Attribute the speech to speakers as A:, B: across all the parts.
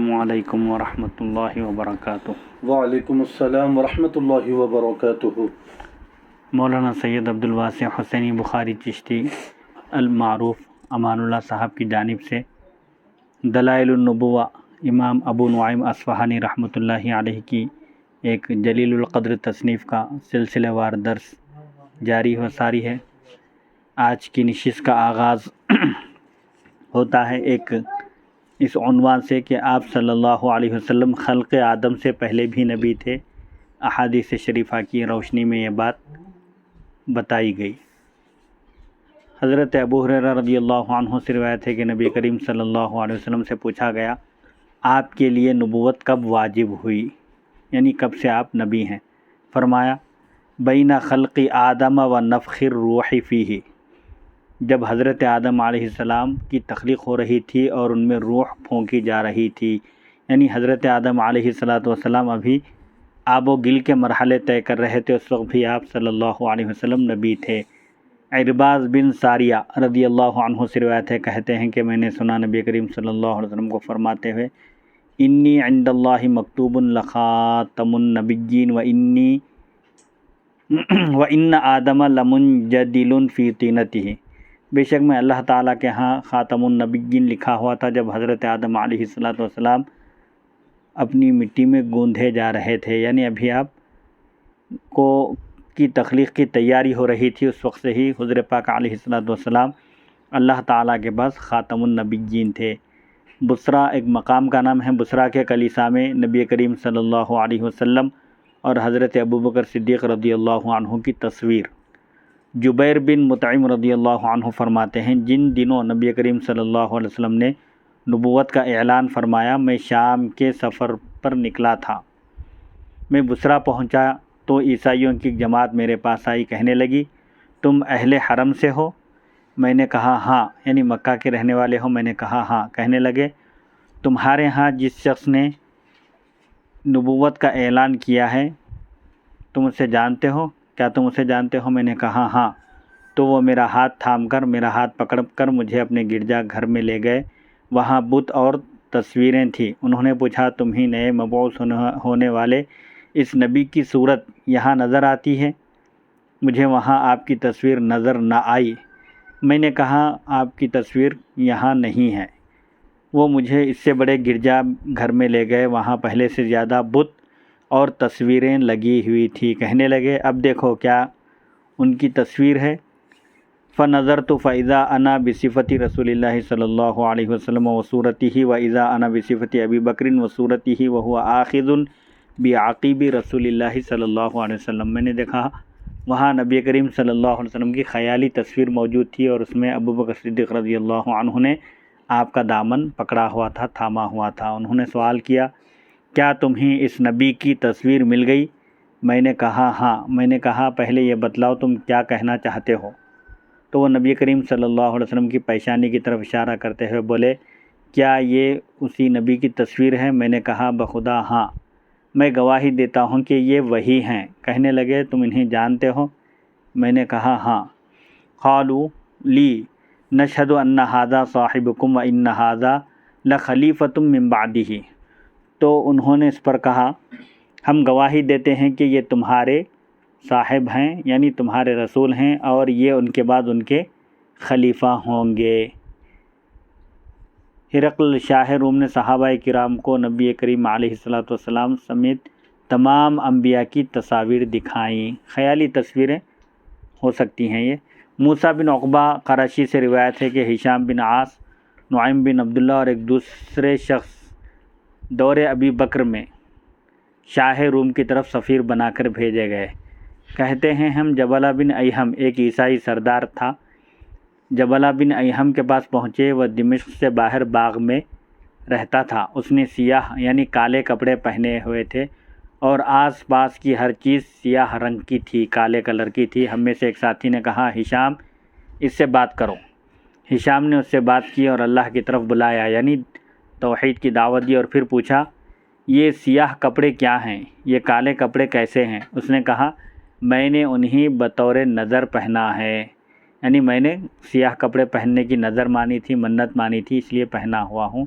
A: السلام علیکم ورحمۃ اللہ وبرکاتہ۔
B: وعلیکم السلام ورحمۃ اللہ وبرکاتہ۔
A: مولانا سید عبدالواسع حسینی بخاری چشتی المعروف امان اللہ صاحب کی جانب سے دلائل النبوہ امام ابو نعیم اصفہانی رحمۃ اللہ علیہ کی ایک جلیل القدر تصنیف کا سلسلہ وار درس جاری و ساری ہے۔ آج کی نشست کا آغاز ہوتا ہے ایک اس عنوان سے کہ آپ صلی اللہ علیہ وسلم خلق آدم سے پہلے بھی نبی تھے۔ احادیث شریفہ کی روشنی میں یہ بات بتائی گئی۔ حضرت ابو ہریرہ رضی اللہ عنہ سے روایت ہے کہ نبی کریم صلی اللہ علیہ وسلم سے پوچھا گیا، آپ کے لیے نبوت کب واجب ہوئی، یعنی کب سے آپ نبی ہیں؟ فرمایا، بین خلق آدم و نفخ الروح فیہ، جب حضرت آدم علیہ السلام کی تخلیق ہو رہی تھی اور ان میں روح پھونکی جا رہی تھی، یعنی حضرت آدم علیہ السلام ابھی آب و گل کے مرحلے طے کر رہے تھے، اس وقت بھی آپ صلی اللہ علیہ وسلم نبی تھے۔ عرباض بن ساریہ رضی اللہ عنہ سے روایت ہے، کہتے ہیں کہ میں نے سنا نبی کریم صلی اللہ علیہ وسلم کو فرماتے ہوئے، انی عند اللہ مکتوب لخاتم النبیین و ان آدم لمنجدل فی طینتہ، بے شک میں اللہ تعالیٰ کے ہاں خاتم النبیین لکھا ہوا تھا جب حضرت آدم علیہ السلام اپنی مٹی میں گوندھے جا رہے تھے، یعنی ابھی آپ کی تخلیق کی تیاری ہو رہی تھی، اس وقت سے ہی حضور پاک علیہ السلام اللہ تعالیٰ کے پاس خاتم النبیین تھے۔ بصرہ ایک مقام کا نام ہے، بصرہ کے کلیسا میں نبی کریم صلی اللہ علیہ وسلم اور حضرت ابوبکر صدیق رضی اللہ عنہ کی تصویر۔ جبیر بن مطعم رضی اللہ عنہ فرماتے ہیں، جن دنوں نبی کریم صلی اللہ علیہ وسلم نے نبوت کا اعلان فرمایا، میں شام کے سفر پر نکلا تھا۔ میں بصرہ پہنچا تو عیسائیوں کی جماعت میرے پاس آئی، کہنے لگی، تم اہل حرم سے ہو؟ میں نے کہا ہاں، یعنی مکہ کے رہنے والے ہو؟ میں نے کہا ہاں۔ کہنے لگے، تمہارے ہاں جس شخص نے نبوت کا اعلان کیا ہے تم اسے جانتے ہو؟ کیا تم اسے جانتے ہو؟ میں نے کہا ہاں۔ تو وہ میرا ہاتھ تھام کر، میرا ہاتھ پکڑ کر مجھے اپنے گرجا گھر میں لے گئے، وہاں بت اور تصویریں تھیں۔ انہوں نے پوچھا، تم ہی نئے مبعوث ہونے والے اس نبی کی صورت یہاں نظر آتی ہے؟ مجھے وہاں آپ کی تصویر نظر نہ آئی۔ میں نے کہا، آپ کی تصویر یہاں نہیں ہے۔ وہ مجھے اس سے بڑے گرجا گھر میں لے گئے، وہاں پہلے سے زیادہ بت اور تصویریں لگی ہوئی تھی۔ کہنے لگے، اب دیکھو کیا ان کی تصویر ہے؟ فَنَظَرْتُ فَإِذَا أَنَا بِصِفَةِ رسول اللہ صلی اللہ علیہ وسلم وصورتہ وَإِذَا أَنَا بِصِفَةِ أَبِي بَكْرٍ وصورتہ وَهُوَ آخِذٌ بِعَقِبِ رسول اللہ صلی اللہ علیہ وسلم۔ میں نے دیکھا وہاں نبی کریم صلی اللہ علیہ وسلم کی خیالی تصویر موجود تھی اور اس میں ابوبکر صدیق رضی اللہ عنہ نے آپ کا دامن پکڑا ہوا تھا، تھاما ہوا تھا۔ انہوں نے سوال کیا، کیا تمہیں اس نبی کی تصویر مل گئی؟ میں نے کہا ہاں۔ میں نے کہا، پہلے یہ بتلاؤ تم کیا کہنا چاہتے ہو؟ تو وہ نبی کریم صلی اللہ علیہ وسلم کی پیشانی کی طرف اشارہ کرتے ہوئے بولے، کیا یہ اسی نبی کی تصویر ہے؟ میں نے کہا، بخدا ہاں، میں گواہی دیتا ہوں کہ یہ وہی ہیں۔ کہنے لگے، تم انہیں جانتے ہو؟ میں نے کہا ہاں۔ قالوا لی نشہد ان ھذا صاحبکم وان ھذا لخلیفۃ من بعدہ، تو انہوں نے اس پر کہا، ہم گواہی دیتے ہیں کہ یہ تمہارے صاحب ہیں، یعنی تمہارے رسول ہیں، اور یہ ان کے بعد ان کے خلیفہ ہوں گے۔ ہرقل شاہ روم نے صحابہ کرام کو نبی کریم علیہ السلام سمیت تمام انبیاء کی تصاویر دکھائیں۔ خیالی تصویریں ہو سکتی ہیں یہ۔ موسیٰ بن عقبہ قرشی سے روایت ہے کہ ہشام بن عاص، نعیم بن عبداللہ اور ایک دوسرے شخص دور ابی بکر میں شاہ روم کی طرف سفیر بنا کر بھیجے گئے۔ کہتے ہیں، ہم جبلہ بن ایہم، ایک عیسائی سردار تھا، جبلہ بن ایہم کے پاس پہنچے۔ وہ دمشق سے باہر باغ میں رہتا تھا۔ اس نے سیاہ یعنی کالے کپڑے پہنے ہوئے تھے اور آس پاس کی ہر چیز سیاہ رنگ کی تھی، کالے کلر کی تھی۔ ہم میں سے ایک ساتھی نے کہا، ہشام اس سے بات کرو۔ ہشام نے اس سے بات کی اور اللہ کی طرف بلایا، یعنی توحید کی دعوت دی، اور پھر پوچھا، یہ سیاہ کپڑے کیا ہیں؟ یہ کالے کپڑے کیسے ہیں؟ اس نے کہا، میں نے انہیں بطور نظر پہنا ہے، یعنی میں نے سیاہ کپڑے پہننے کی نظر مانی تھی، منت مانی تھی، اس لیے پہنا ہوا ہوں۔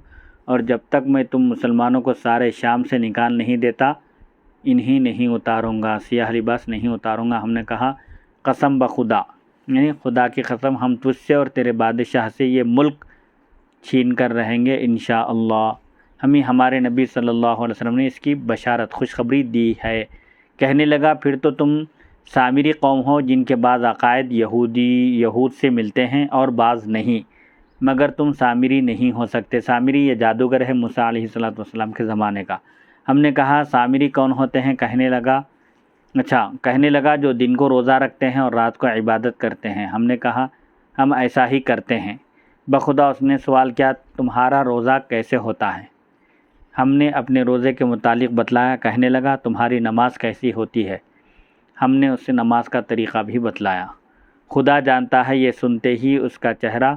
A: اور جب تک میں تم مسلمانوں کو سارے شام سے نکال نہیں دیتا انہیں نہیں اتاروں گا، سیاہ لباس نہیں اتاروں گا۔ ہم نے کہا قسم بخدا، یعنی خدا کی قسم ہم تجھ سے اور تیرے بادشاہ سے یہ ملک چھین کر رہیں گے انشاءاللہ۔ ہمیں ہمارے نبی صلی اللہ علیہ وسلم نے اس کی بشارت خوشخبری دی ہے۔ کہنے لگا پھر تو تم سامری قوم ہو جن کے بعض عقائد یہود سے ملتے ہیں اور بعض نہیں، مگر تم سامری نہیں ہو سکتے۔ سامری یہ جادوگر ہے موسیٰ علیہ السلام کے زمانے کا۔ ہم نے کہا سامری کون ہوتے ہیں؟ کہنے لگا جو دن کو روزہ رکھتے ہیں اور رات کو عبادت کرتے ہیں۔ ہم نے کہا ہم ایسا ہی کرتے ہیں۔ بخدا اس نے سوال کیا تمہارا روزہ کیسے ہوتا ہے؟ ہم نے اپنے روزے کے متعلق بتلایا۔ کہنے لگا تمہاری نماز کیسی ہوتی ہے؟ ہم نے اسے نماز کا طریقہ بھی بتلایا۔ خدا جانتا ہے، یہ سنتے ہی اس کا چہرہ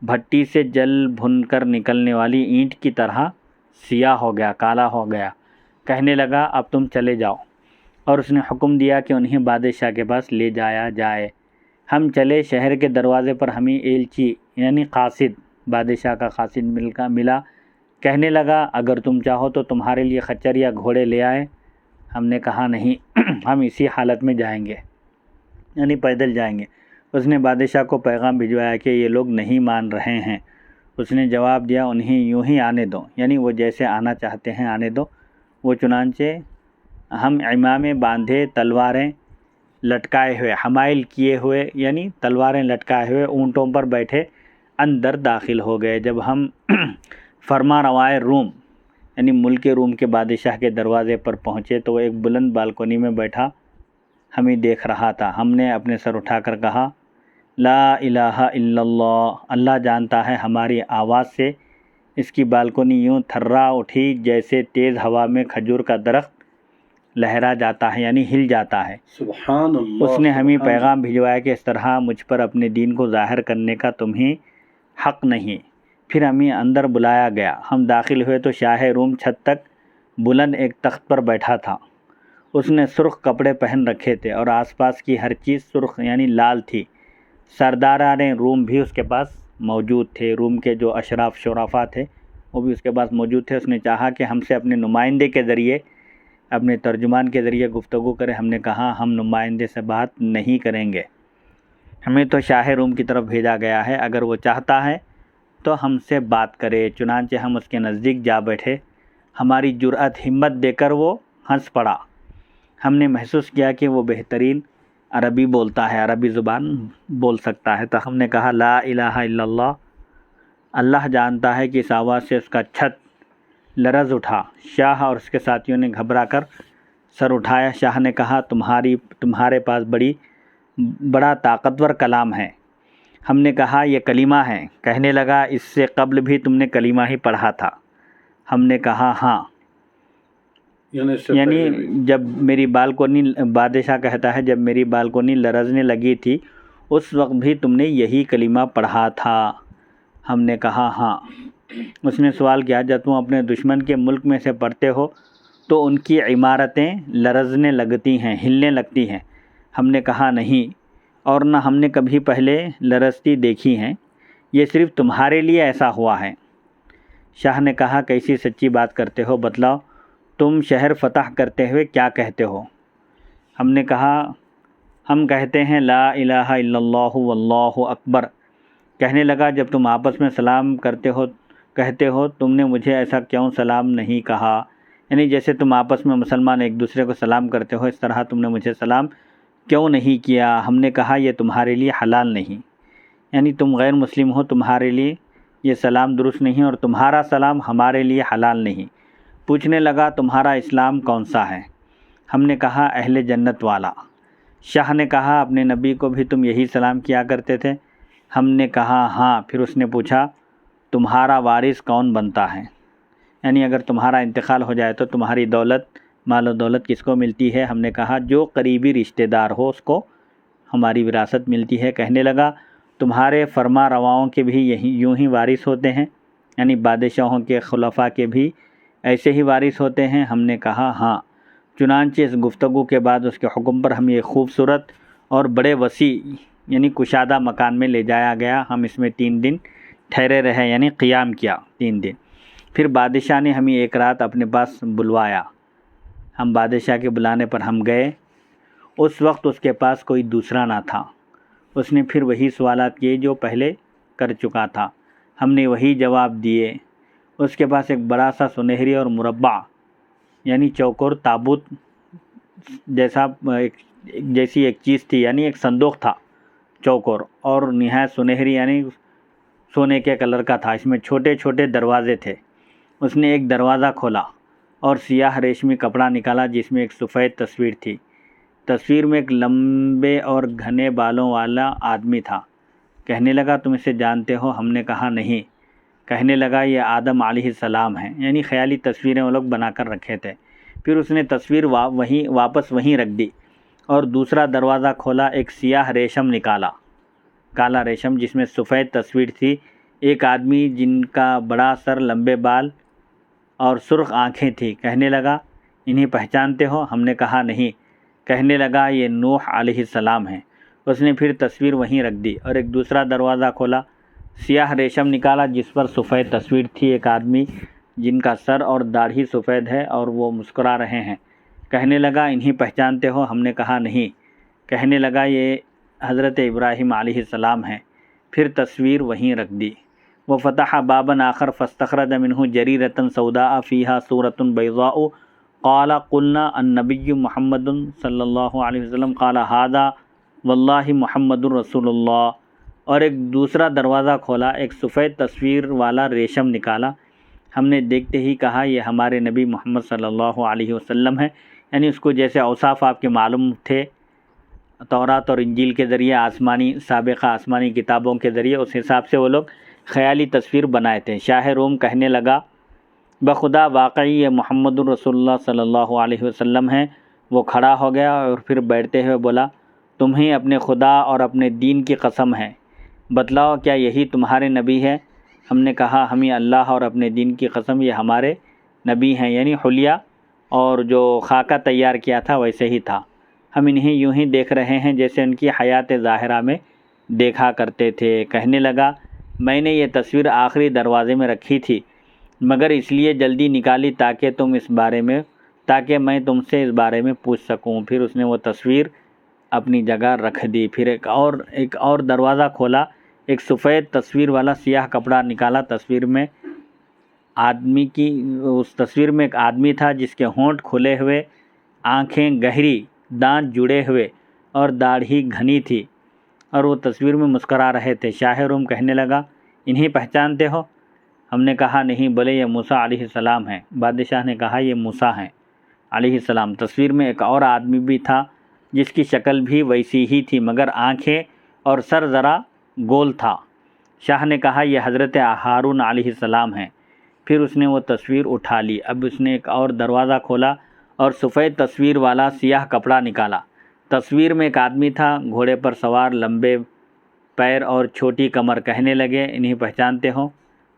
A: بھٹی سے جل بھن کر نکلنے والی اینٹ کی طرح سیاہ ہو گیا، کالا ہو گیا۔ کہنے لگا اب تم چلے جاؤ، اور اس نے حکم دیا کہ انہیں بادشاہ کے پاس لے جایا جائے۔ ہم چلے، شہر کے دروازے پر ہمیں ایلچی یعنی قاصد، بادشاہ کا قاصد ملا۔ کہنے لگا اگر تم چاہو تو تمہارے لیے خچر یا گھوڑے لے آئے۔ ہم نے کہا نہیں، ہم اسی حالت میں جائیں گے، یعنی پیدل جائیں گے۔ اس نے بادشاہ کو پیغام بھجوایا کہ یہ لوگ نہیں مان رہے ہیں۔ اس نے جواب دیا انہیں یوں ہی آنے دو، یعنی وہ جیسے آنا چاہتے ہیں آنے دو۔ وہ چنانچہ ہم عمامے باندھے، تلواریں لٹکائے ہوئے، حمائل کیے ہوئے یعنی تلواریں لٹکائے ہوئے اونٹوں پر بیٹھے اندر داخل ہو گئے۔ جب ہم فرما روائے روم یعنی ملک روم کے بادشاہ کے دروازے پر پہنچے تو وہ ایک بلند بالکونی میں بیٹھا ہمیں دیکھ رہا تھا۔ ہم نے اپنے سر اٹھا کر کہا لا الہ الا اللہ، اللہ جانتا ہے۔ ہماری آواز سے اس کی بالکونی یوں تھرا اٹھی جیسے تیز ہوا میں کھجور کا درخت لہرا جاتا ہے، یعنی ہل جاتا ہے۔
B: سبحان اللہ۔
A: اس نے ہمیں پیغام بھجوایا کہ اس طرح مجھ پر اپنے دین کو ظاہر کرنے کا تمہیں حق نہیں۔ پھر ہمیں اندر بلایا گیا۔ ہم داخل ہوئے تو شاہ روم چھت تک بلند ایک تخت پر بیٹھا تھا۔ اس نے سرخ کپڑے پہن رکھے تھے اور آس پاس کی ہر چیز سرخ یعنی لال تھی۔ سرداران روم بھی اس کے پاس موجود تھے، روم کے جو اشراف شرفا تھے وہ بھی اس کے پاس موجود تھے۔ اس نے چاہا کہ ہم سے اپنے نمائندے کے ذریعے، اپنے ترجمان کے ذریعے گفتگو کرے۔ ہم نے کہا ہم نمائندے سے بات نہیں کریں گے، ہمیں تو شاہ روم کی طرف بھیجا گیا ہے، اگر وہ چاہتا ہے تو ہم سے بات کرے۔ چنانچہ ہم اس کے نزدیک جا بیٹھے۔ ہماری جرأت ہمت دے کر وہ ہنس پڑا۔ ہم نے محسوس کیا کہ وہ بہترین عربی بولتا ہے، عربی زبان بول سکتا ہے۔ تو ہم نے کہا لا الہ الا اللہ، اللہ جانتا ہے کہ اس آواز سے اس کا چھت لرز اٹھا۔ شاہ اور اس کے ساتھیوں نے گھبرا کر سر اٹھایا۔ شاہ نے کہا تمہارے پاس بڑا طاقتور کلام ہے۔ ہم نے کہا یہ کلمہ ہے۔ کہنے لگا اس سے قبل بھی تم نے کلمہ ہی پڑھا تھا۔ ہم نے کہا ہاں، یعنی جب میری بالکونی، بادشاہ کہتا ہے جب میری بالکونی لرزنے لگی تھی اس وقت بھی تم نے یہی کلمہ پڑھا تھا۔ ہم نے کہا ہاں۔ اس نے سوال کیا جب تم اپنے دشمن کے ملک میں سے پڑھتے ہو تو ان کی عمارتیں لرزنے لگتی ہیں، ہلنے لگتی ہیں؟ ہم نے کہا نہیں، اور نہ ہم نے کبھی پہلے لرزتی دیکھی ہیں، یہ صرف تمہارے لیے ایسا ہوا ہے۔ شاہ نے کہا کیسی سچی بات کرتے ہو، بتلاؤ تم شہر فتح کرتے ہوئے کیا کہتے ہو؟ ہم نے کہا ہم کہتے ہیں لا الہ الا اللہ واللہ اکبر۔ کہنے لگا جب تم آپس میں سلام کہتے ہو تم نے مجھے ایسا کیوں سلام نہیں کہا؟ یعنی جیسے تم آپس میں مسلمان ایک دوسرے کو سلام کرتے ہو اس طرح تم نے مجھے سلام کیوں نہیں کیا؟ ہم نے کہا یہ تمہارے لیے حلال نہیں، یعنی تم غیر مسلم ہو، تمہارے لیے یہ سلام درست نہیں اور تمہارا سلام ہمارے لیے حلال نہیں۔ پوچھنے لگا تمہارا اسلام کون سا ہے؟ ہم نے کہا اہل جنت والا۔ شاہ نے کہا اپنے نبی کو بھی تم یہی سلام کیا کرتے تھے؟ ہم نے کہا ہاں۔ پھر اس نے پوچھا تمہارا وارث کون بنتا ہے؟ یعنی اگر تمہارا انتقال ہو جائے تو تمہاری دولت، مال و دولت کس کو ملتی ہے؟ ہم نے کہا جو قریبی رشتہ دار ہو اس کو ہماری وراثت ملتی ہے۔ کہنے لگا تمہارے فرما رواؤں کے بھی یوں ہی وارث ہوتے ہیں، یعنی بادشاہوں کے، خلفاء کے بھی ایسے ہی وارث ہوتے ہیں؟ ہم نے کہا ہاں۔ چنانچہ اس گفتگو کے بعد اس کے حکم پر ہم ایک خوبصورت اور بڑے وسیع یعنی کشادہ مکان میں لے جایا گیا۔ ہم اس میں 3 دن ٹھہرے رہے، یعنی قیام کیا 3 دن۔ پھر بادشاہ نے ہمیں ایک رات اپنے پاس بلوایا، ہم بادشاہ کے بلانے پر ہم گئے۔ اس وقت اس کے پاس کوئی دوسرا نہ تھا۔ اس نے پھر وہی سوالات کیے جو پہلے کر چکا تھا، ہم نے وہی جواب دیے۔ اس کے پاس ایک بڑا سا سنہری اور مربع یعنی چوکور تابوت جیسی ایک چیز تھی، یعنی ایک صندوق تھا چوکور، اور نہایت سنہری یعنی سونے کے کلر کا تھا۔ اس میں چھوٹے چھوٹے دروازے تھے۔ اس نے ایک دروازہ کھولا اور سیاہ ریشمی کپڑا نکالا جس میں ایک سفید تصویر تھی۔ تصویر میں ایک لمبے اور گھنے بالوں والا آدمی تھا۔ کہنے لگا تم اسے جانتے ہو؟ ہم نے کہا نہیں۔ کہنے لگا یہ آدم علیہ السلام ہیں، یعنی خیالی تصویریں وہ لوگ بنا کر رکھے تھے۔ پھر اس نے تصویر واپس وہیں رکھ دی اور دوسرا دروازہ کھولا، ایک سیاہ ریشم نکالا، کالا ریشم جس میں سفید تصویر تھی، ایک آدمی جن کا بڑا سر، لمبے بال اور سرخ آنکھیں تھیں۔ کہنے لگا انہیں پہچانتے ہو؟ ہم نے کہا نہیں۔ کہنے لگا یہ نوح علیہ السلام ہیں۔ اس نے پھر تصویر وہیں رکھ دی اور ایک دوسرا دروازہ کھولا، سیاہ ریشم نکالا جس پر سفید تصویر تھی، ایک آدمی جن کا سر اور داڑھی سفید ہے اور وہ مسکرا رہے ہیں۔ کہنے لگا انہیں پہچانتے ہو؟ ہم نے کہا نہیں۔ کہنے لگا یہ حضرت ابراہیم علیہ السلام ہیں۔ پھر تصویر وہیں رکھ دی۔ وفتح بابا آخر فاستخرج منہ جریرۃ سوداء فیہا صورۃ بیضاء قال قلنا النبی محمد صلی اللہ علیہ وسلم قال ھذا واللہ محمد رسول اللہ۔ اور ایک دوسرا دروازہ کھولا، ایک سفید تصویر والا ریشم نکالا۔ ہم نے دیکھتے ہی کہا یہ ہمارے نبی محمد صلی اللہ علیہ وسلم ہے، یعنی اس کو جیسے اوصاف آپ کے معلوم تھے تورات اور انجیل کے ذریعے، سابقہ آسمانی کتابوں کے ذریعے، اس حساب سے وہ لوگ خیالی تصویر بنائے تھے۔ شاہ روم کہنے لگا بخدا واقعی یہ محمد رسول اللہ صلی اللہ علیہ وسلم ہیں۔ وہ کھڑا ہو گیا اور پھر بیٹھتے ہوئے بولا تمہیں اپنے خدا اور اپنے دین کی قسم ہے، بتلاؤ کیا یہی تمہارے نبی ہے؟ ہم نے کہا ہمیں اللہ اور اپنے دین کی قسم یہ ہمارے نبی ہیں، یعنی حلیہ اور جو خاکہ تیار کیا تھا ویسے ہی تھا۔ ہم انہیں یوں ہی دیکھ رہے ہیں جیسے ان کی حیات ظاہرہ میں دیکھا کرتے تھے۔ کہنے لگا میں نے یہ تصویر آخری دروازے میں رکھی تھی مگر اس لیے جلدی نکالی تاکہ میں تم سے اس بارے میں پوچھ سکوں۔ پھر اس نے وہ تصویر اپنی جگہ رکھ دی۔ پھر ایک اور دروازہ کھولا، ایک سفید تصویر والا سیاہ کپڑا نکالا۔ اس تصویر میں ایک آدمی تھا جس کے ہونٹ کھلے ہوئے، آنکھیں گہری، دانت جڑے ہوئے اور داڑھی گھنی تھی، اور وہ تصویر میں مسکرا رہے تھے۔ شاہ روم کہنے لگا انہیں پہچانتے ہو؟ ہم نے کہا نہیں۔ بولے یہ موسیٰ علیہ السلام ہیں۔ بادشاہ نے کہا یہ موسیٰ ہیں علیہ السلام۔ تصویر میں ایک اور آدمی بھی تھا جس کی شکل بھی ویسی ہی تھی مگر آنکھیں اور سر ذرا گول تھا۔ شاہ نے کہا یہ حضرت ہارون علیہ السلام ہیں۔ پھر اس نے وہ تصویر اٹھا لی۔ اب اس نے ایک اور دروازہ کھولا اور سفید تصویر والا سیاہ کپڑا نکالا۔ تصویر میں ایک آدمی تھا، گھوڑے پر سوار، لمبے پیر اور چھوٹی کمر۔ کہنے لگے انہیں پہچانتے ہو؟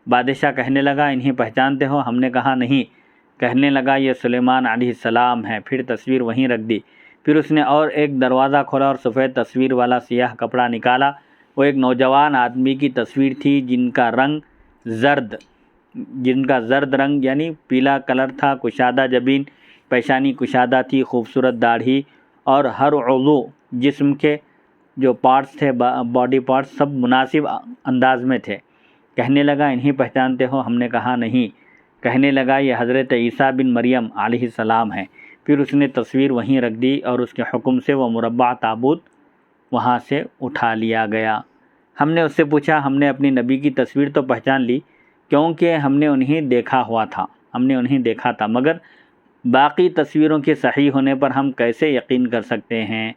A: بادشاہ کہنے لگا انہیں پہچانتے ہو؟ ہم نے کہا نہیں۔ کہنے لگا یہ سلیمان علیہ السلام ہے۔ پھر تصویر وہیں رکھ دی۔ پھر اس نے اور ایک دروازہ کھولا اور سفید تصویر والا سیاہ کپڑا نکالا۔ وہ ایک نوجوان آدمی کی تصویر تھی جن کا زرد رنگ یعنی پیلا کلر تھا، کشادہ جبین، پیشانی کشادہ تھی، خوبصورت داڑھی اور ہر عضو جسم کے جو پارٹس تھے، باڈی پارٹس سب مناسب انداز میں تھے۔ کہنے لگا انہیں پہچانتے ہو؟ ہم نے کہا نہیں۔ کہنے لگا یہ حضرت عیسیٰ بن مریم علیہ السلام ہیں۔ پھر اس نے تصویر وہیں رکھ دی اور اس کے حکم سے وہ مربع تابوت وہاں سے اٹھا لیا گیا۔ ہم نے اس سے پوچھا ہم نے اپنی نبی کی تصویر تو پہچان لی کیونکہ ہم نے انہیں دیکھا تھا مگر باقی تصویروں کے صحیح ہونے پر ہم کیسے یقین کر سکتے ہیں؟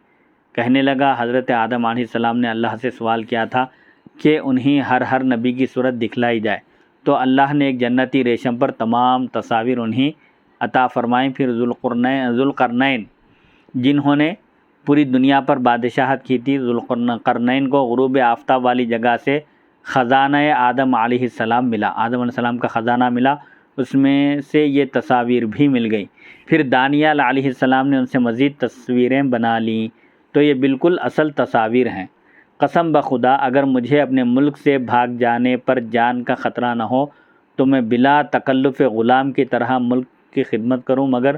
A: کہنے لگا حضرت آدم علیہ السلام نے اللہ سے سوال کیا تھا کہ انہیں ہر نبی کی صورت دکھلائی جائے، تو اللہ نے ایک جنتی ریشم پر تمام تصاویر انہیں عطا فرمائیں۔ پھر ذوالقرنین جنہوں نے پوری دنیا پر بادشاہت کی تھی، ذوالقرنین کو غروب آفتاب والی جگہ سے خزانہ آدم علیہ السلام ملا، آدم علیہ السلام کا خزانہ ملا، اس میں سے یہ تصاویر بھی مل گئی۔ پھر دانیال علیہ السلام نے ان سے مزید تصویریں بنا لیں، تو یہ بالکل اصل تصاویر ہیں۔ قسم بخدا اگر مجھے اپنے ملک سے بھاگ جانے پر جان کا خطرہ نہ ہو تو میں بلا تکلف غلام کی طرح ملک کی خدمت کروں، مگر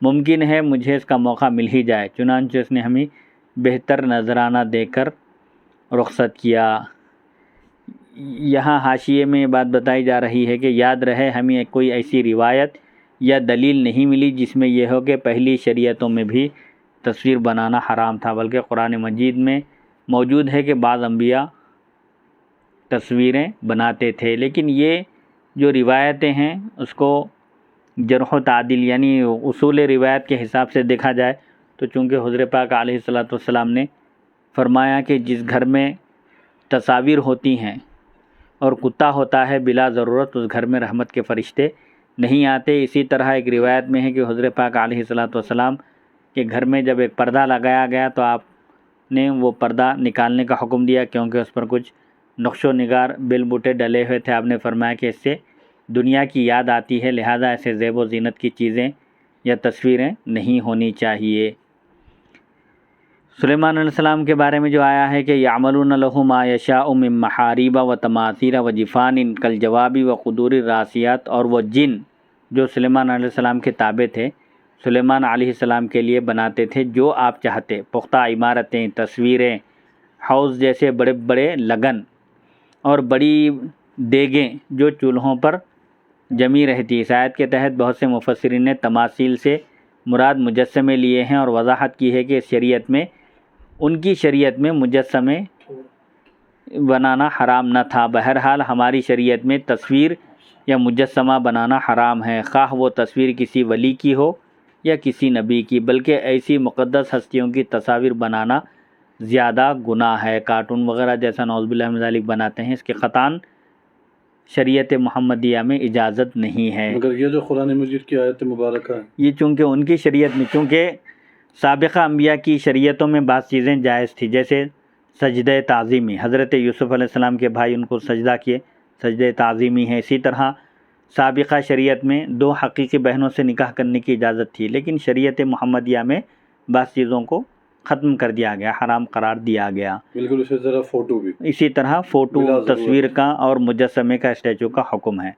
A: ممکن ہے مجھے اس کا موقع مل ہی جائے۔ چنانچہ اس نے ہمیں بہتر نذرانہ دے کر رخصت کیا۔ یہاں حاشیے میں یہ بات بتائی جا رہی ہے کہ یاد رہے ہمیں کوئی ایسی روایت یا دلیل نہیں ملی جس میں یہ ہو کہ پہلی شریعتوں میں بھی تصویر بنانا حرام تھا، بلکہ قرآن مجید میں موجود ہے کہ بعض انبیاء تصویریں بناتے تھے۔ لیکن یہ جو روایتیں ہیں اس کو جرح و تعدیل یعنی اصول روایت کے حساب سے دیکھا جائے تو چونکہ حضور پاک علیہ الصلوۃ والسلام نے فرمایا کہ جس گھر میں تصاویر ہوتی ہیں اور کتا ہوتا ہے بلا ضرورت اس گھر میں رحمت کے فرشتے نہیں آتے۔ اسی طرح ایک روایت میں ہے کہ حضور پاک علیہ الصلوۃ والسلام کے گھر میں جب ایک پردہ لگایا گیا تو آپ نے وہ پردہ نکالنے کا حکم دیا، کیونکہ اس پر کچھ نقش و نگار بیل بوٹے ڈلے ہوئے تھے۔ آپ نے فرمایا کہ اس سے دنیا کی یاد آتی ہے، لہذا ایسے زیب و زینت کی چیزیں یا تصویریں نہیں ہونی چاہیے۔ سلیمان علیہ السلام کے بارے میں جو آیا ہے کہ یعملون لہ ما یشاء من محاریب و تماثیل و جفان کالجواب و قدور الراسیات، اور وہ جن جو سلیمان علیہ السلام کے تابع تھے سلیمان علیہ السلام کے لیے بناتے تھے جو آپ چاہتے، پختہ عمارتیں، تصویریں، حوض جیسے بڑے بڑے لگن اور بڑی دیگیں جو چولہوں پر جمی رہتی۔ اس آیت کے تحت بہت سے مفسرین نے تماثیل سے مراد مجسمے لیے ہیں اور وضاحت کی ہے کہ اس شریعت میں ان کی شریعت میں مجسمے بنانا حرام نہ تھا۔ بہرحال ہماری شریعت میں تصویر یا مجسمہ بنانا حرام ہے، خواہ وہ تصویر کسی ولی کی ہو یا کسی نبی کی، بلکہ ایسی مقدس ہستیوں کی تصاویر بنانا زیادہ گناہ ہے۔ کارٹون وغیرہ جیسا نعوذ باللہ من ذالک بناتے ہیں، اس کے قطعاً شریعت محمدیہ میں اجازت نہیں ہے۔
B: مگر یہ جو قرآن مجید کی آیت مبارکہ ہے
A: یہ چونکہ ان کی شریعت میں، چونکہ سابقہ انبیاء کی شریعتوں میں بعض چیزیں جائز تھی، جیسے سجدہ تعظیمی، حضرت یوسف علیہ السلام کے بھائی ان کو سجدہ کیے، سجدہ تعظیمی ہے۔ اسی طرح سابقہ شریعت میں دو حقیقی بہنوں سے نکاح کرنے کی اجازت تھی، لیکن شریعت محمدیہ میں بعض چیزوں کو ختم کر دیا گیا، حرام قرار دیا گیا۔
B: بالکل اسی طرح فوٹو بھی،
A: اسی طرح فوٹو، تصویر کا اور مجسمے کا، اسٹیچو کا حکم ہے۔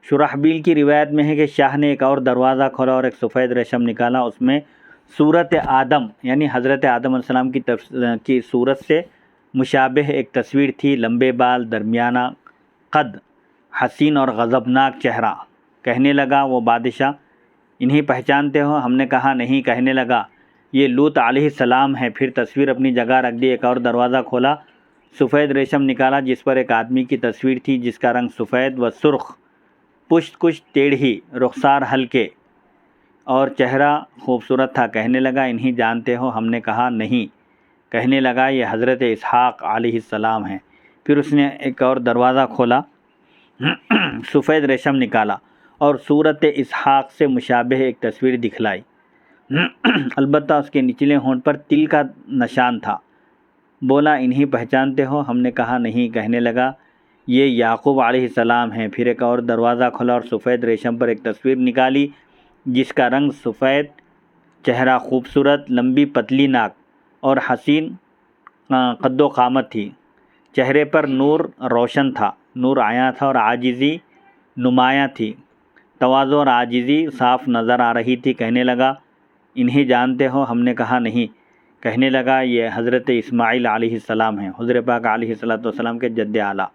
A: شرحبیل کی روایت میں ہے کہ شاہ نے ایک اور دروازہ کھولا اور ایک سفید ریشم نکالا، اس میں صورت آدم یعنی حضرت آدم علیہ السلام کی صورت سے مشابہ ایک تصویر تھی، لمبے بال، درمیانہ قد، حسین اور غضبناک چہرہ۔ کہنے لگا وہ بادشاہ انہیں پہچانتے ہو؟ ہم نے کہا نہیں۔ کہنے لگا یہ لوط علیہ السلام ہے۔ پھر تصویر اپنی جگہ رکھ دی، ایک اور دروازہ کھولا، سفید ریشم نکالا جس پر ایک آدمی کی تصویر تھی جس کا رنگ سفید و سرخ، پشت کچھ ٹیڑھی، رخسار ہلکے اور چہرہ خوبصورت تھا۔ کہنے لگا انہیں جانتے ہو؟ ہم نے کہا نہیں۔ کہنے لگا یہ حضرت اسحاق علیہ السلام ہیں۔ پھر اس نے ایک اور دروازہ کھولا، سفید ریشم نکالا اور صورت اسحاق سے مشابہ ایک تصویر دکھلائی، البتہ اس کے نچلے ہونٹ پر تل کا نشان تھا۔ بولا انہیں پہچانتے ہو؟ ہم نے کہا نہیں۔ کہنے لگا یہ یعقوب علیہ السلام ہیں۔ پھر ایک اور دروازہ کھولا اور سفید ریشم پر ایک تصویر نکالی جس کا رنگ سفید، چہرہ خوبصورت، لمبی پتلی ناک اور حسین قد و قامت تھی۔ چہرے پر نور روشن تھا، نور عیاں تھا اور عاجزی نمایاں تھی، تواضع اور عاجزی صاف نظر آ رہی تھی۔ کہنے لگا انہیں جانتے ہو؟ ہم نے کہا نہیں۔ کہنے لگا یہ حضرت اسماعیل علیہ السلام ہیں، حضور پاک علیہ السلام کے جد اعلیٰ،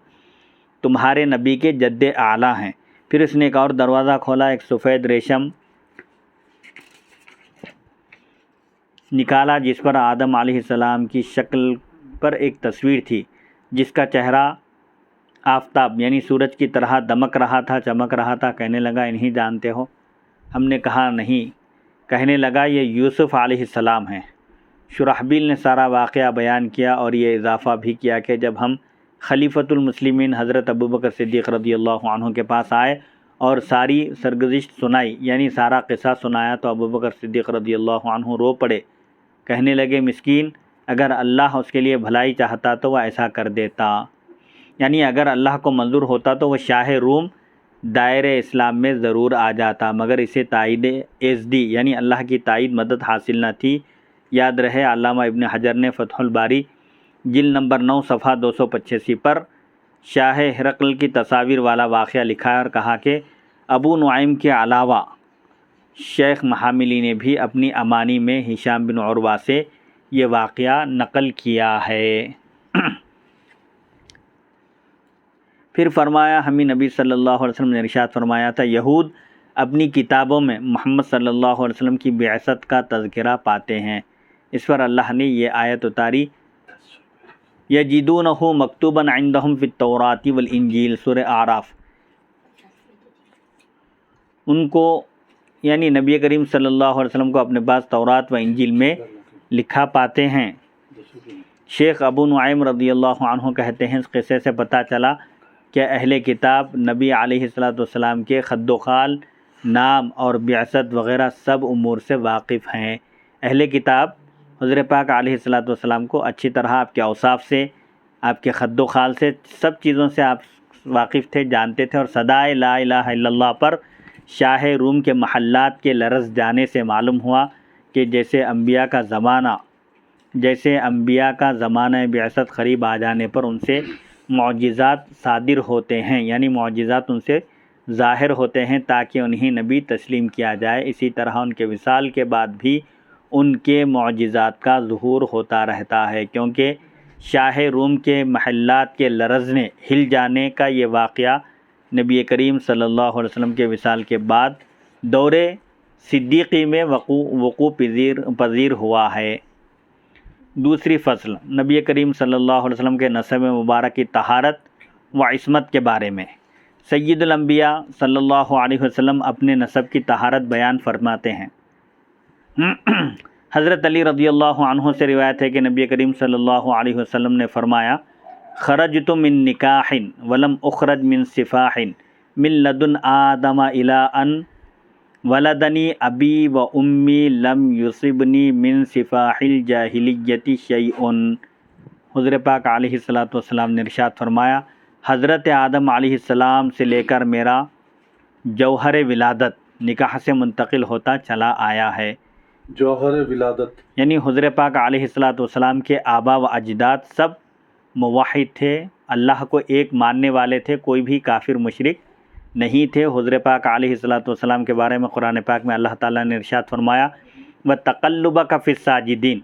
A: تمہارے نبی کے جد اعلیٰ ہیں۔ پھر اس نے ایک اور دروازہ کھولا، ایک سفید ریشم نکالا جس پر آدم علیہ السلام کی شکل پر ایک تصویر تھی جس کا چہرہ آفتاب یعنی سورج کی طرح دمک رہا تھا، چمک رہا تھا۔ کہنے لگا انہیں جانتے ہو؟ ہم نے کہا نہیں۔ کہنے لگا یہ یوسف علیہ السلام ہیں۔ شرحبیل نے سارا واقعہ بیان کیا اور یہ اضافہ بھی کیا کہ جب ہم خلیفۃ المسلمین حضرت ابوبکر صدیق رضی اللہ عنہ کے پاس آئے اور ساری سرگزشت سنائی یعنی سارا قصہ سنایا تو ابوبکر صدیق رضی اللہ عنہ رو پڑے۔ کہنے لگے مسکین، اگر اللہ اس کے لیے بھلائی چاہتا تو وہ ایسا کر دیتا، یعنی اگر اللہ کو منظور ہوتا تو وہ شاہ روم دائرہ اسلام میں ضرور آ جاتا، مگر اسے تائید ایزدی یعنی اللہ کی تائید مدد حاصل نہ تھی۔ یاد رہے علامہ ابن حجر نے فتح الباری جلد نمبر 9 صفحہ 285 پر شاہ ہرقل کی تصاویر والا واقعہ لکھا ہے اور کہا کہ ابو نعیم کے علاوہ شیخ محاملی نے بھی اپنی امانی میں ہشام بن عروہ سے یہ واقعہ نقل کیا ہے۔ پھر فرمایا ہمیں نبی صلی اللہ علیہ وسلم نے ارشاد فرمایا تھا، یہود اپنی کتابوں میں محمد صلی اللہ علیہ وسلم کی بعثت کا تذکرہ پاتے ہیں۔ اس پر اللہ نے یہ آیت اتاری، یجدونہ مکتوبا عندہم فی التوراۃ والانجیل، سورہ اعراف۔ ان کو یعنی نبی کریم صلی اللہ علیہ وسلم کو اپنے پاس تورات و انجیل میں لکھا پاتے ہیں۔ شیخ ابو نعیم رضی اللہ عنہ کہتے ہیں، اس قصے سے پتہ چلا کہ اہل کتاب نبی علیہ السلام کے خد و خال، نام اور بعثت وغیرہ سب امور سے واقف ہیں۔ اہل کتاب حضور پاک علیہ السلام کو اچھی طرح آپ کے اوصاف سے، آپ کے خد و خال سے، سب چیزوں سے آپ واقف تھے، جانتے تھے، اور صدائے لا الہ الا اللہ پر شاہ روم کے محلات کے لرز جانے سے معلوم ہوا کہ جیسے انبیاء کا زمانہ بعثت قریب آ جانے پر ان سے معجزات صادر ہوتے ہیں، یعنی معجزات ان سے ظاہر ہوتے ہیں تاکہ انہیں نبی تسلیم کیا جائے، اسی طرح ان کے وصال کے بعد بھی ان کے معجزات کا ظہور ہوتا رہتا ہے، کیونکہ شاہ روم کے محلات کے لرزنے، ہل جانے کا یہ واقعہ نبی کریم صلی اللہ علیہ وسلم کے وصال کے بعد دور صدیقی میں وقوع پذیر ہوا ہے۔ دوسری فصل، نبی کریم صلی اللہ علیہ وسلم کے نسب مبارک کی طہارت و عصمت کے بارے میں۔ سید الانبیاء صلی اللہ علیہ وسلم اپنے نسب کی طہارت بیان فرماتے ہیں۔ حضرت علی رضی اللہ عنہ سے روایت ہے کہ نبی کریم صلی اللہ علیہ وسلم نے فرمایا، خرجت من نکاح ولم اخرج من سفاح من لدن آدم الی ان ولدنی ابی و امی لم یصبنی من سفاح الجاہلیت شیء۔ حضور پاک علیہ السلام نے ارشاد فرمایا، حضرت آدم علیہ السلام سے لے کر میرا جوہر ولادت نکاح سے منتقل ہوتا چلا آیا ہے۔
B: جوہر ولادت
A: یعنی حضور پاک علیہ السلام کے آبا و اجداد سب موحد تھے، اللہ کو ایک ماننے والے تھے، کوئی بھی کافر مشرک نہیں تھے۔ حضور پاک علیہ السلام کے بارے میں قرآن پاک میں اللہ تعالیٰ نے ارشاد فرمایا، وَتَقَلُّبَكَ فِي السَّاجِدِينَ،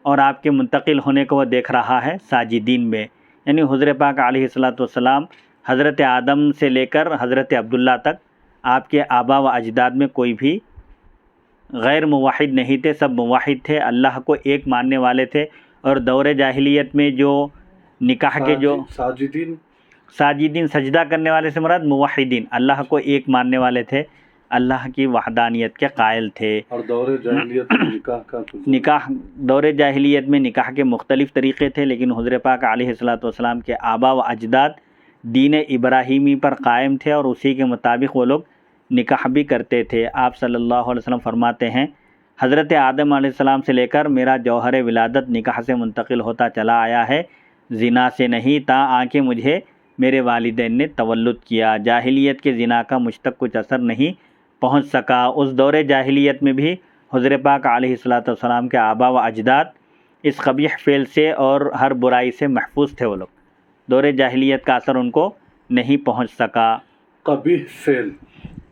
A: اور آپ کے منتقل ہونے کو وہ دیکھ رہا ہے ساجدین میں۔ یعنی حضور پاک علیہ السلام حضرت آدم سے لے کر حضرت عبداللہ تک آپ کے آبا و اجداد میں کوئی بھی غیر موحد نہیں تھے، سب موحد تھے، اللہ کو ایک ماننے والے تھے۔ اور دور جاہلیت میں جو نکاح کے جو ساجدین سجدہ کرنے والے سے مراد موحدین، اللہ کو ایک ماننے والے تھے، اللہ کی وحدانیت کے قائل تھے۔
B: اور دور جاہلیت میں
A: دور جاہلیت میں نکاح کے مختلف طریقے تھے، لیکن حضور پاک علیہ السلام کے آبا و اجداد دین ابراہیمی پر قائم تھے اور اسی کے مطابق وہ لوگ نکاح بھی کرتے تھے۔ آپ صلی اللہ علیہ وسلم فرماتے ہیں، حضرت آدم علیہ السلام سے لے کر میرا جوہر ولادت نکاح سے منتقل ہوتا چلا آیا ہے، زنا سے نہیں، تا آنکہ مجھے میرے والدین نے تولد کیا۔ جاہلیت کے زنا کا مجھ تک کچھ اثر نہیں پہنچ سکا۔ اس دور جاہلیت میں بھی حضور پاک علیہ السلام کے آبا و اجداد اس قبیح فعل سے اور ہر برائی سے محفوظ تھے، وہ لوگ دور جاہلیت کا اثر ان کو نہیں پہنچ سکا۔
B: قبیح فعل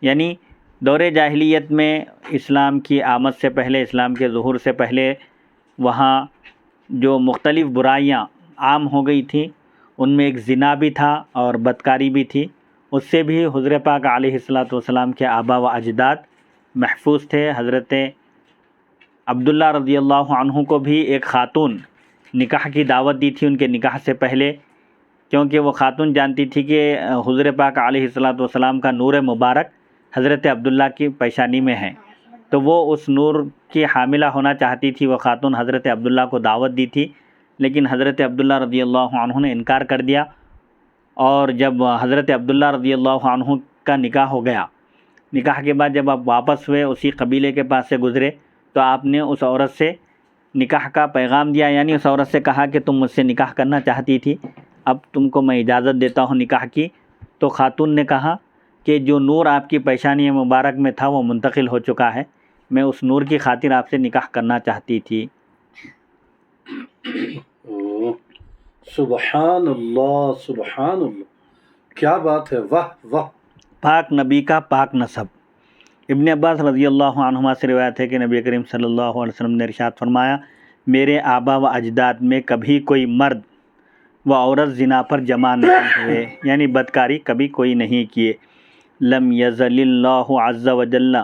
A: یعنی دور جاہلیت میں اسلام کی آمد سے پہلے، اسلام کے ظہور سے پہلے وہاں جو مختلف برائیاں عام ہو گئی تھیں، ان میں ایک زنا بھی تھا اور بدکاری بھی تھی، اس سے بھی حضور پاک علیہ السلام کے آبا و اجداد محفوظ تھے۔ حضرت عبداللہ رضی اللہ عنہ کو بھی ایک خاتون نکاح کی دعوت دی تھی ان کے نکاح سے پہلے، کیونکہ وہ خاتون جانتی تھی کہ حضور پاک علیہ السلام کا نور مبارک حضرت عبداللہ کی پیشانی میں ہے، تو وہ اس نور کی حاملہ ہونا چاہتی تھی۔ وہ خاتون حضرت عبداللہ کو دعوت دی تھی، لیکن حضرت عبداللہ رضی اللہ عنہ نے انکار کر دیا، اور جب حضرت عبداللہ رضی اللہ عنہ کا نکاح ہو گیا، نکاح کے بعد جب آپ واپس ہوئے، اسی قبیلے کے پاس سے گزرے، تو آپ نے اس عورت سے نکاح کا پیغام دیا، یعنی اس عورت سے کہا کہ تم مجھ سے نکاح کرنا چاہتی تھی، اب تم کو میں اجازت دیتا ہوں نکاح کی۔ تو خاتون نے کہا کہ جو نور آپ کی پیشانی مبارک میں تھا وہ منتقل ہو چکا ہے، میں اس نور کی خاطر آپ سے نکاح کرنا چاہتی تھی۔
B: سبحان اللہ، کیا بات ہے، واہ واہ۔
A: پاک نبی کا پاک نسب۔ ابن عباس رضی اللہ عنہما سے روایت ہے کہ نبی کریم صلی اللہ علیہ وسلم نے ارشاد فرمایا، میرے آبا و اجداد میں کبھی کوئی مرد و عورت زنا پر جمع نہیں ہوئے، یعنی بدکاری کبھی کوئی نہیں کیے۔ لم یزل اللہ عز وجل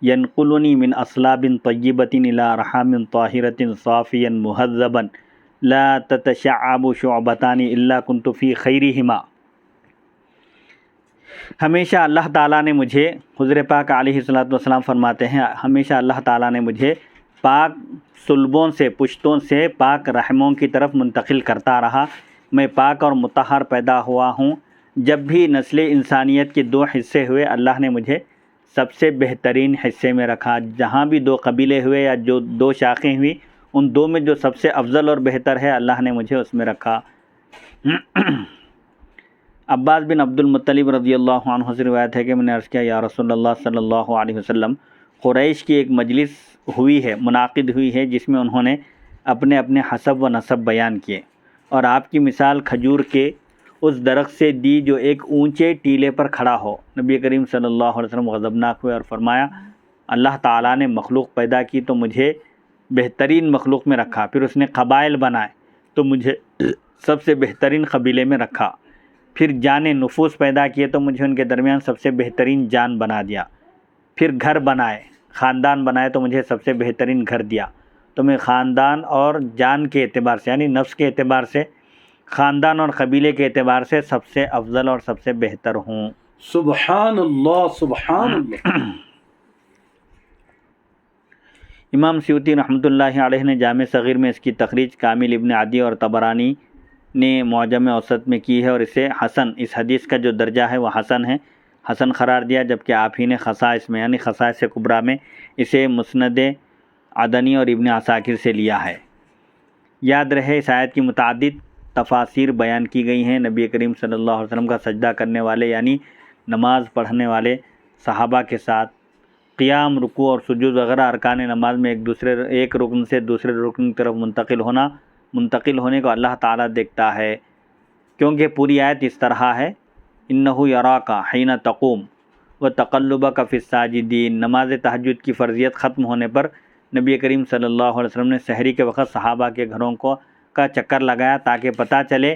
A: ینقلنی من اصلاب طیبۃ الی رحام طاہرۃ صافیا مہذبا لا تتشعب شعبتان الا کنت فی خیرہما۔ ہمیشہ اللہ تعالیٰ نے مجھے، حضور پاک علیہ الصلوۃ والسلام فرماتے ہیں، ہمیشہ اللہ تعالیٰ نے مجھے پاک صلبوں سے، پشتوں سے پاک رحموں کی طرف منتقل کرتا رہا۔ میں پاک اور مطہر پیدا ہوا ہوں۔ جب بھی نسل انسانیت کے دو حصے ہوئے، اللہ نے مجھے سب سے بہترین حصے میں رکھا۔ جہاں بھی دو قبیلے ہوئے یا جو دو شاخیں ہوئی، ان دو میں جو سب سے افضل اور بہتر ہے، اللہ نے مجھے اس میں رکھا۔ عباس بن عبد المطلب رضی اللہ عنہ سے روایت ہے کہ میں نے عرض کیا، یا رسول اللہ صلی اللہ علیہ وسلم، قریش کی ایک مجلس ہوئی ہے، منعقد ہوئی ہے، جس میں انہوں نے اپنے اپنے حسب و نسب بیان کیے، اور آپ کی مثال کھجور کے اس درخت سے دی جو ایک اونچے ٹیلے پر کھڑا ہو۔ نبی کریم صلی اللہ علیہ وسلم غضبناک ہوئے اور فرمایا، اللہ تعالیٰ نے مخلوق پیدا کی تو مجھے بہترین مخلوق میں رکھا، پھر اس نے قبائل بنائے تو مجھے سب سے بہترین قبیلے میں رکھا، پھر جان نفوس پیدا کیے تو مجھے ان کے درمیان سب سے بہترین جان بنا دیا، پھر گھر بنائے، خاندان بنائے تو مجھے سب سے بہترین گھر دیا۔ تو میں خاندان اور جان کے اعتبار سے، یعنی نفس کے اعتبار سے، خاندان اور قبیلے کے اعتبار سے سب سے افضل اور سب سے بہتر ہوں۔
B: سبحان اللہ، سبحان اللہ۔
A: امام سیوطی رحمۃ اللہ علیہ نے جامع صغیر میں اس کی تخریج کامل ابن عدی اور طبرانی نے معجم اوسط میں کی ہے، اور اسے حسن، اس حدیث کا جو درجہ ہے وہ حسن ہے، حسن قرار دیا، جبکہ آپ ہی نے خصائص میں، یعنی خصائص کبریٰ میں اسے مسند عدنی اور ابن عساکر سے لیا ہے۔ یاد رہے، اس آیت کی متعدد تفاسیر بیان کی گئی ہیں۔ نبی کریم صلی اللہ علیہ وسلم کا سجدہ کرنے والے، یعنی نماز پڑھنے والے صحابہ کے ساتھ قیام، رکوع اور سجود وغیرہ ارکان نماز میں ایک رکن سے دوسرے رکن کی طرف منتقل ہونے کو اللہ تعالیٰ دیکھتا ہے، کیونکہ پوری آیت اس طرح ہے، اِنَّهُ يَرَاكَ حِينَ تَقُومُ وَتَقَلُّبَكَ فِي السَّاجِدِينَ۔ نماز تہجد کی فرضیت ختم ہونے پر نبی کریم صلی اللہ علیہ وسلم نے سحری کے وقت صحابہ کے گھروں کا چکر لگایا تاکہ پتہ چلے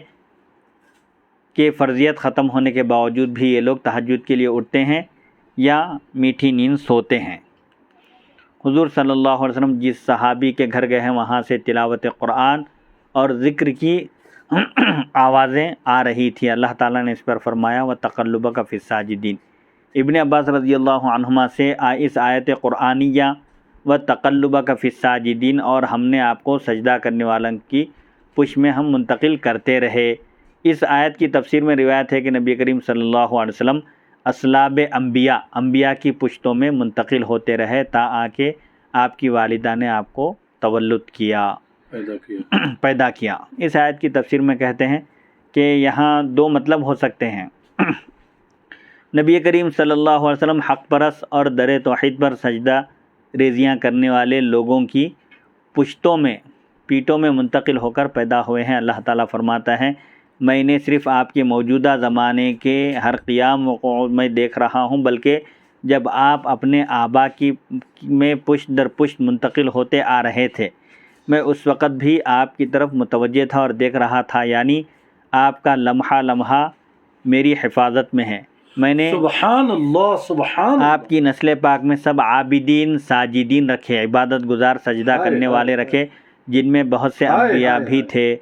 A: کہ فرضیت ختم ہونے کے باوجود بھی یہ لوگ تہجد کے لیے اٹھتے ہیں یا میٹھی نیند سوتے ہیں۔ حضور صلی اللہ علیہ وسلم جس صحابی کے گھر گئے ہیں، وہاں سے تلاوت قرآن اور ذکر کی آوازیں آ رہی تھی۔ اللہ تعالیٰ نے اس پر فرمایا، وَتَقَلُّبَكَ فِي السَّاجِدِينَ۔ ابن عباس رضی اللہ عنہما سے اس آیت قرآنیہ وَتَقَلُّبَكَ فِي السَّاجِدِينَ اور ہم نے آپ کو سجدہ کرنے والوں کی پشت میں ہم منتقل کرتے رہے، اس آیت کی تفسیر میں روایت ہے کہ نبی کریم صلی اللہ علیہ وسلم اصلاب انبیاء کی پشتوں میں منتقل ہوتے رہے تا آکے آپ کی والدہ نے آپ کو تولد کیا، پیدا کیا۔ اس آیت کی تفسیر میں کہتے ہیں کہ یہاں دو مطلب ہو سکتے ہیں۔ نبی کریم صلی اللہ علیہ وسلم حق پرست اور در توحید پر سجدہ ریزیاں کرنے والے لوگوں کی پیٹوں میں منتقل ہو کر پیدا ہوئے ہیں۔ اللہ تعالیٰ فرماتا ہے، میں نے صرف آپ کے موجودہ زمانے کے ہر قیام و قعود میں دیکھ رہا ہوں، بلکہ جب آپ اپنے آبا میں پشت در پشت منتقل ہوتے آ رہے تھے، میں اس وقت بھی آپ کی طرف متوجہ تھا اور دیکھ رہا تھا، یعنی آپ کا لمحہ لمحہ میری حفاظت میں ہے۔ میں نے
B: سبحان اللہ، سبحان اللہ،
A: آپ کی نسل پاک میں سب عابدین ساجدین رکھے، عبادت گزار سجدہ کرنے والے رکھے، جن میں بہت سے انبیاء بھی تھے،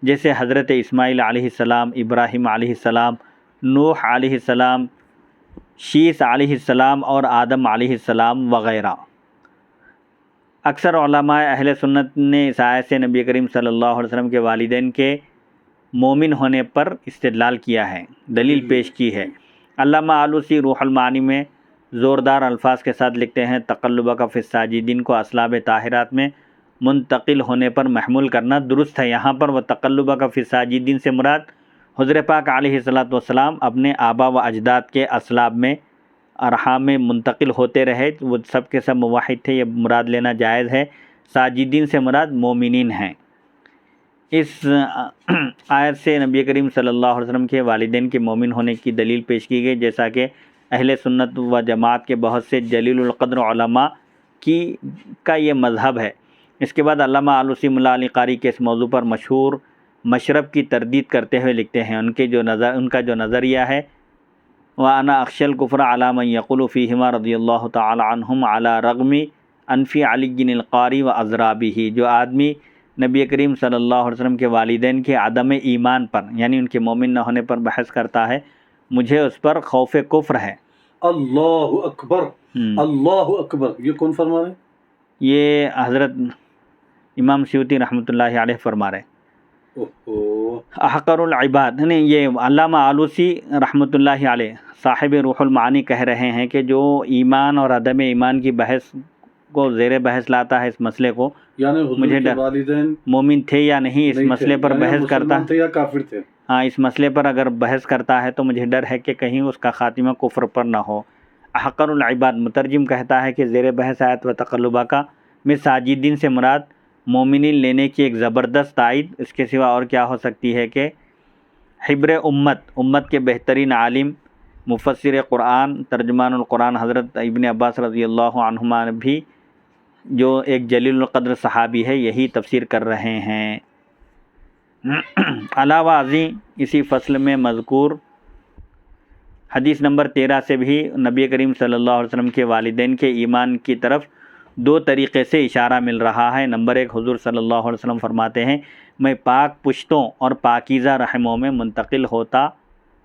A: جیسے حضرت اسماعیل علیہ السلام، ابراہیم علیہ السلام، نوح علیہ السلام، شیث علیہ السلام اور آدم علیہ السلام وغیرہ۔ اکثر علماء اہل سنت نے اس آیت سے نبی کریم صلی اللہ علیہ وسلم کے والدین کے مومن ہونے پر استدلال کیا ہے، دلیل پیش کی ہے۔ علامہ آلوسی روح المعانی میں زوردار الفاظ کے ساتھ لکھتے ہیں، تقلبک فی الساجدین کو اسلاب طاہرات میں منتقل ہونے پر محمول کرنا درست ہے۔ یہاں پر وہ تقلبک فی الساجدین سے مراد حضور پاک علیہ السلام اپنے آبا و اجداد کے اسلاب میں ارحام میں منتقل ہوتے رہے، وہ سب کے سب موحد تھے، یہ مراد لینا جائز ہے۔ ساجدین سے مراد مومنین ہیں۔ اس آیت سے نبی کریم صلی اللہ علیہ وسلم کے والدین کے مومن ہونے کی دلیل پیش کی گئی، جیسا کہ اہل سنت و جماعت کے بہت سے جلیل القدر علماء کا یہ مذہب ہے۔ اس کے بعد علامہ آلوسی ملا علی قاری کے اس موضوع پر مشہور مشرب کی تردید کرتے ہوئے لکھتے ہیں، ان کا جو نظریہ ہے وَأَنَا أَخْشَى الْكُفْرَ عَلَى مَنْ يَقُولُ فِيهِمَا رضی اللہ تعالی عنہم عَلَى رَغْمِ أَنْفِ عَلِيٍّ الْقَارِي وَأَضْرَابِهِ، جو آدمی نبی کریم صلی اللہ علیہ وسلم کے والدین کے عدم ایمان پر یعنی ان کے مومن نہ ہونے پر بحث کرتا ہے، مجھے اس پر خوف کفر ہے۔
B: اللہ اکبر، اللہ اکبر، یہ کون فرما رہے ہیں؟
A: یہ حضرت امام سیوطی رحمۃ اللہ علیہ فرما رہے ہیں۔ احقر العباد، نہیں، یہ علامہ آلوسی رحمۃ اللہ علیہ صاحب روح المعانی کہہ رہے ہیں کہ جو ایمان اور عدم ایمان کی بحث کو زیر بحث لاتا ہے، اس مسئلے کو،
B: یعنی حضور
A: مجھے
B: کے والدین
A: مومن تھے یا نہیں اس مسئلے پر بحث کرتا
B: تھے یا کافر تھے،
A: ہاں، اس مسئلے پر اگر بحث کرتا ہے تو مجھے ڈر ہے کہ کہیں اس کا خاتمہ کفر پر نہ ہو۔ احقر العباد، مترجم کہتا ہے کہ زیر بحث آیت و تقلبہ کا میں ساجدین سے مراد مومنین لینے کی ایک زبردست تائید اس کے سوا اور کیا ہو سکتی ہے کہ حبر امت کے بہترین عالم، مفسر قرآن، ترجمان القرآن حضرت ابن عباس رضی اللہ عنہما بھی، جو ایک جلیل القدر صحابی ہے، یہی تفسیر کر رہے ہیں۔ علاوہ ازیں اسی فصل میں مذکور حدیث نمبر 13 سے بھی نبی کریم صلی اللہ علیہ وسلم کے والدین کے ایمان کی طرف دو طریقے سے اشارہ مل رہا ہے۔ نمبر 1، حضور صلی اللہ علیہ وسلم فرماتے ہیں، میں پاک پشتوں اور پاکیزہ رحموں میں منتقل ہوتا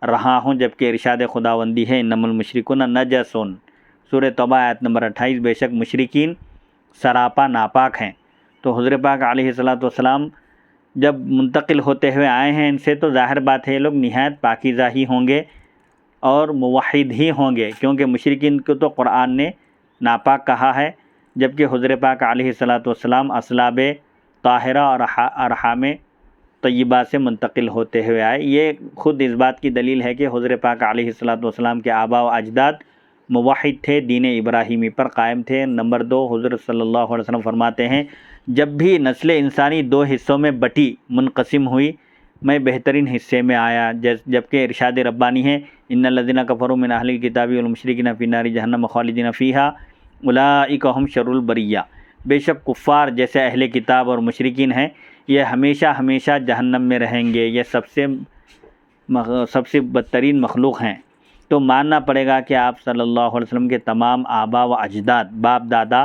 A: رہا ہوں، جبکہ ارشاد خداوندی ہے انما المشرکون نجس، سورہ توبہ آیت نمبر 28، بے شک مشرکین سراپا ناپاک ہیں۔ تو حضور پاک علیہ السلام جب منتقل ہوتے ہوئے آئے ہیں ان سے، تو ظاہر بات ہے یہ لوگ نہایت پاکیزہ ہی ہوں گے اور موحد ہی ہوں گے، کیونکہ مشرکین کو تو قرآن نے ناپاک کہا ہے، جبکہ حضور پاک علیہ السلام اصلاب طاہرہ اور ارحام طیبہ سے منتقل ہوتے ہوئے آئے۔ یہ خود اس بات کی دلیل ہے کہ حضور پاک علیہ السلام کے آباء و اجداد موحد تھے، دین ابراہیمی پر قائم تھے۔ نمبر 2، حضور صلی اللہ علیہ وسلم فرماتے ہیں، جب بھی نسل انسانی دو حصوں میں بٹی، منقسم ہوئی، میں بہترین حصے میں آیا، جبکہ ارشاد ربانی ہے ان الذین کفروا من اہل الکتاب والمشرکین فی نار جہنم خالدین فیہا اولئک هم شر البریہ، بے شک کفار جیسے اہل کتاب اور مشرکین ہیں، یہ ہمیشہ ہمیشہ جہنم میں رہیں گے، یہ سب سے بدترین مخلوق ہیں۔ تو ماننا پڑے گا کہ آپ صلی اللہ علیہ وسلم کے تمام آبا و اجداد، باپ دادا،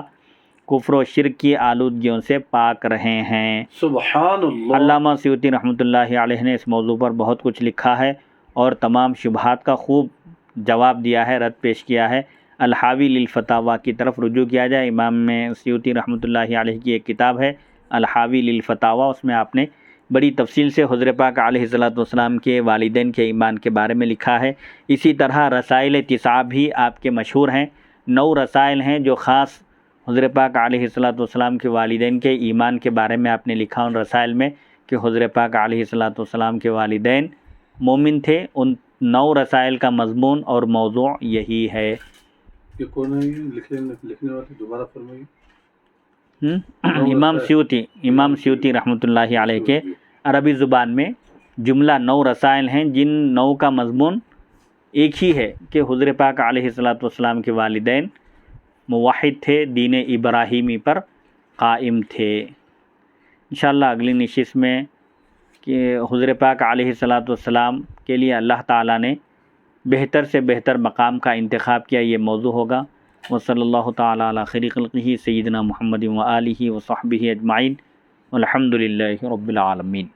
A: کفر و شرک کی آلودگیوں سے پاک رہے ہیں۔
B: سبحان اللہ۔
A: علامہ سیوطی رحمۃ اللہ علیہ نے اس موضوع پر بہت کچھ لکھا ہے اور تمام شبہات کا خوب جواب دیا ہے، رد پیش کیا ہے۔ الحاوی للفتاوی کی طرف رجوع کیا جائے، امام سیوطی رحمۃ اللہ علیہ کی ایک کتاب ہے الحاوی للفتاوی، اس میں آپ نے بڑی تفصیل سے حضور پاک علیہ السلام کے والدین کے ایمان کے بارے میں لکھا ہے۔ اسی طرح رسائل 9 بھی آپ کے مشہور ہیں، 9 رسائل ہیں جو خاص حضور پاک علیہ السلام کے والدین کے ایمان کے بارے میں آپ نے لکھا ان رسائل میں کہ حضور پاک علیہ السلام کے والدین مومن تھے۔ ان 9 رسائل کا مضمون اور موضوع یہی ہے۔
B: یہ کون ہے لکھنے والے؟ دوبارہ فرمائیے۔
A: امام سیوطی رحمۃ اللہ علیہ کے عربی زبان میں جملہ 9 رسائل ہیں، جن 9 کا مضمون ایک ہی ہے کہ حضور پاک علیہ السلام کے والدین موحد تھے، دین ابراہیمی پر قائم تھے۔ انشاءاللہ اگلی نشست میں کہ حضور پاک علیہ السلام کے لیے اللہ تعالیٰ نے بہتر سے بہتر مقام کا انتخاب کیا، یہ موضوع ہوگا۔ وصلی اللہ تعالیٰ علی خیر خلقہ سیدنا محمد و آلہ و صحبہ اجمعین، والحمد للہ رب العالمین۔